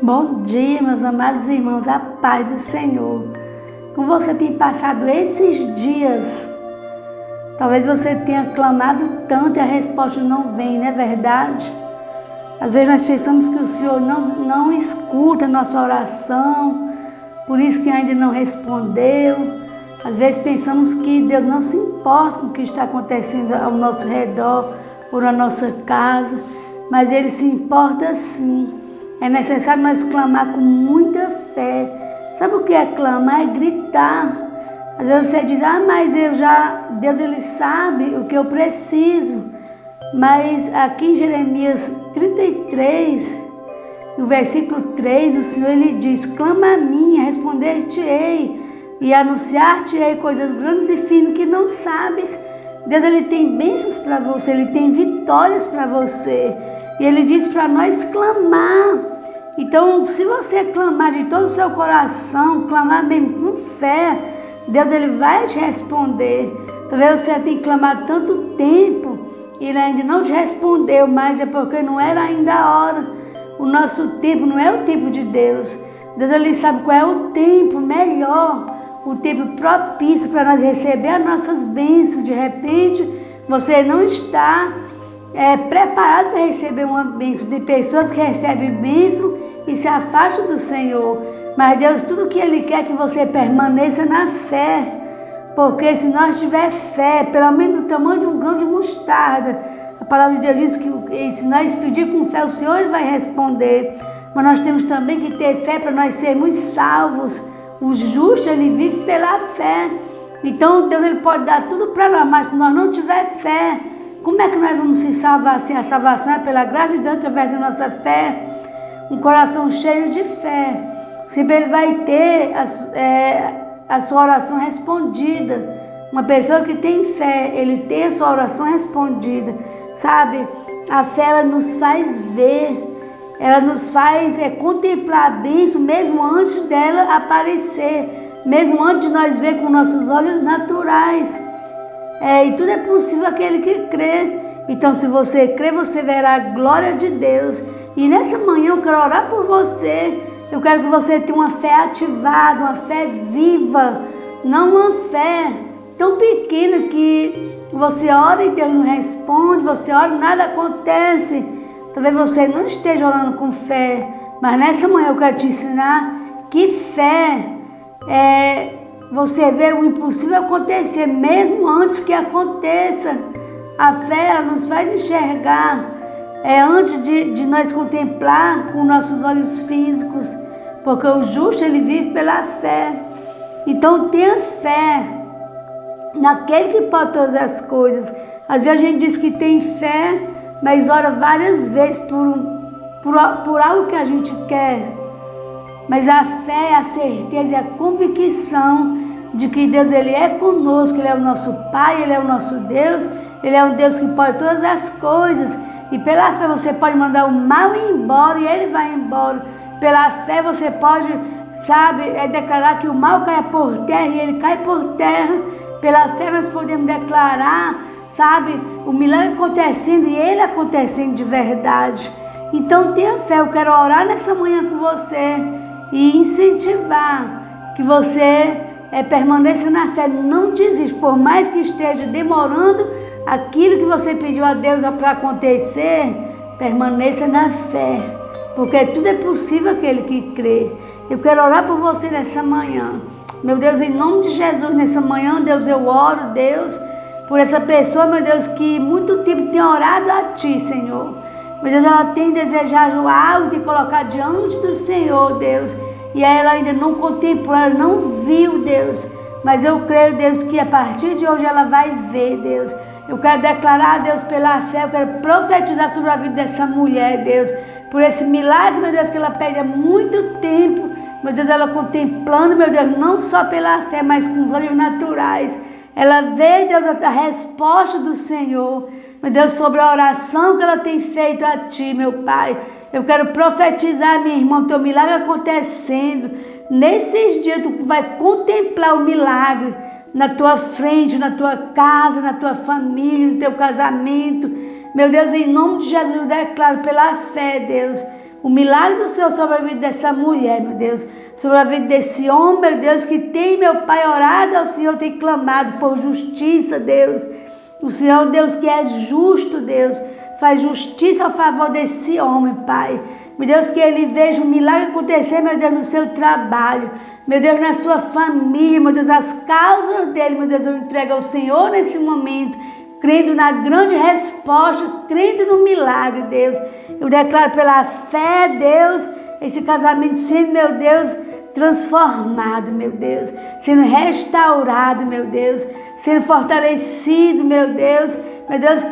Bom dia, meus amados irmãos, a paz do Senhor. Como você tem passado esses dias? Talvez você tenha clamado tanto e a resposta não vem, não é verdade? Às vezes nós pensamos que o Senhor não escuta a nossa oração, por isso que ainda não respondeu. Às vezes pensamos que Deus não se importa com o que está acontecendo ao nosso redor ou na nossa casa, mas Ele se importa sim. É necessário nós clamar com muita fé. Sabe o que é clamar? É gritar. Às vezes você diz, mas Deus Ele sabe o que eu preciso. Mas aqui em Jeremias 33, no versículo 3, o Senhor Ele diz, clama a mim, responder-te-ei e anunciar-te-ei coisas grandes e firmes que não sabes. Deus Ele tem bênçãos para você, Ele tem vitórias para você. E Ele diz para nós clamar. Então, se você clamar de todo o seu coração, clamar mesmo com fé, Deus Ele vai te responder. Talvez você tenha clamado tanto tempo e Ele ainda não te respondeu, mas é porque não era ainda a hora. O nosso tempo não é o tempo de Deus. Deus Ele sabe qual é o tempo melhor, o tempo propício para nós receber as nossas bênçãos. De repente, você não está preparado para receber uma bênção. Tem pessoas que recebem bênção e se afastam do Senhor. Mas Deus, tudo que Ele quer é que você permaneça na fé. Porque se nós tiver fé, pelo menos do tamanho de um grão de mostarda, a palavra de Deus diz que se nós pedir com fé, o Senhor Ele vai responder. Mas nós temos também que ter fé para nós sermos salvos. O justo, ele vive pela fé. Então Deus Ele pode dar tudo para nós, mas se nós não tiver fé, como é que nós vamos se salvar? Se a salvação é pela graça de Deus através da nossa fé. Um coração cheio de fé, sempre ele vai ter a sua oração respondida. Uma pessoa que tem fé, ele tem a sua oração respondida. Sabe, a fé ela nos faz ver, ela nos faz contemplar a bênção mesmo antes dela aparecer, mesmo antes de nós ver com nossos olhos naturais. E tudo é possível aquele que crê. Então, se você crê, você verá a glória de Deus. E nessa manhã eu quero orar por você. Eu quero que você tenha uma fé ativada, uma fé viva, não uma fé tão pequena que você ora e Deus não responde, você ora e nada acontece. Talvez você não esteja orando com fé, mas nessa manhã eu quero te ensinar que fé você vê o impossível acontecer, mesmo antes que aconteça. A fé ela nos faz enxergar antes de nós contemplar com nossos olhos físicos, porque o justo ele vive pela fé. Então tenha fé naquele que pode todas as coisas. Às vezes a gente diz que tem fé, mas ora várias vezes por algo que a gente quer. Mas a fé é a certeza e a convicção de que Deus ele é conosco, Ele é o nosso Pai, Ele é o nosso Deus, Ele é um Deus que pode todas as coisas. E pela fé você pode mandar o mal ir embora e ele vai embora. Pela fé você pode, declarar que o mal cai por terra e ele cai por terra. Pela fé nós podemos declarar, o milagre acontecendo e ele acontecendo de verdade. Então tenha fé, eu quero orar nessa manhã com você e incentivar que você permaneça na fé, não desista, por mais que esteja demorando aquilo que você pediu a Deus para acontecer, permaneça na fé, porque tudo é possível aquele que crê. Eu quero orar por você nessa manhã. Meu Deus, em nome de Jesus, nessa manhã, Deus, eu oro, Deus, por essa pessoa, meu Deus, que muito tempo tem orado a Ti, Senhor. Meu Deus, ela tem desejado algo de colocar diante do Senhor, Deus, e ela ainda não contemplou, ela não viu, Deus, mas eu creio, Deus, que a partir de hoje ela vai ver, Deus. Eu quero declarar, Deus, pela fé, eu quero profetizar sobre a vida dessa mulher, Deus, por esse milagre, meu Deus, que ela pede há muito tempo, meu Deus, ela contemplando, meu Deus, não só pela fé, mas com os olhos naturais. Ela vê, Deus, a resposta do Senhor, meu Deus, sobre a oração que ela tem feito a Ti, meu Pai. Eu quero profetizar, minha irmã, teu milagre acontecendo. Nesses dias tu vai contemplar o milagre na tua frente, na tua casa, na tua família, no teu casamento. Meu Deus, em nome de Jesus, eu declaro pela fé, Deus, o milagre do Senhor sobre a vida dessa mulher, meu Deus, sobre a vida desse homem, meu Deus, que tem, meu Pai, orado ao Senhor, tem clamado por justiça, Deus. O Senhor, Deus, que é justo, Deus, faz justiça a favor desse homem, Pai. Meu Deus, que ele veja um milagre acontecer, meu Deus, no seu trabalho, meu Deus, na sua família, meu Deus, as causas dele, meu Deus, eu entrego ao Senhor nesse momento, crendo na grande resposta, crendo no milagre, Deus. Eu declaro pela fé, Deus, esse casamento sendo, meu Deus, transformado, meu Deus, sendo restaurado, meu Deus, sendo fortalecido, meu Deus,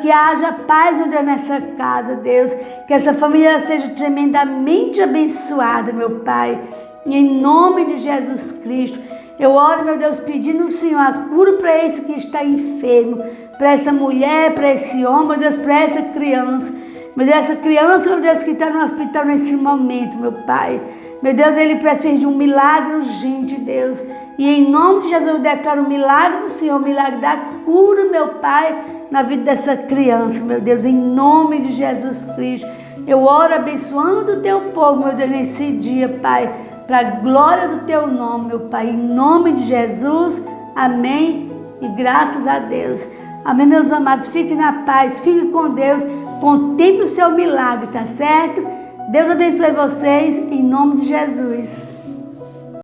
que haja paz, meu Deus, nessa casa, Deus, que essa família seja tremendamente abençoada, meu Pai, em nome de Jesus Cristo. Eu oro, meu Deus, pedindo ao Senhor a cura para esse que está enfermo, para essa mulher, para esse homem, meu Deus, para essa criança. Meu Deus, essa criança, meu Deus, que está no hospital nesse momento, meu Pai. Meu Deus, ele precisa de um milagre urgente, Deus. E em nome de Jesus eu declaro o milagre do Senhor, o milagre da cura, meu Pai, na vida dessa criança, meu Deus, em nome de Jesus Cristo. Eu oro abençoando o teu povo, meu Deus, nesse dia, Pai, para a glória do teu nome, meu Pai, em nome de Jesus. Amém e graças a Deus. Amém, meus amados, fiquem na paz, fiquem com Deus, contemple o seu milagre, tá certo? Deus abençoe vocês, em nome de Jesus.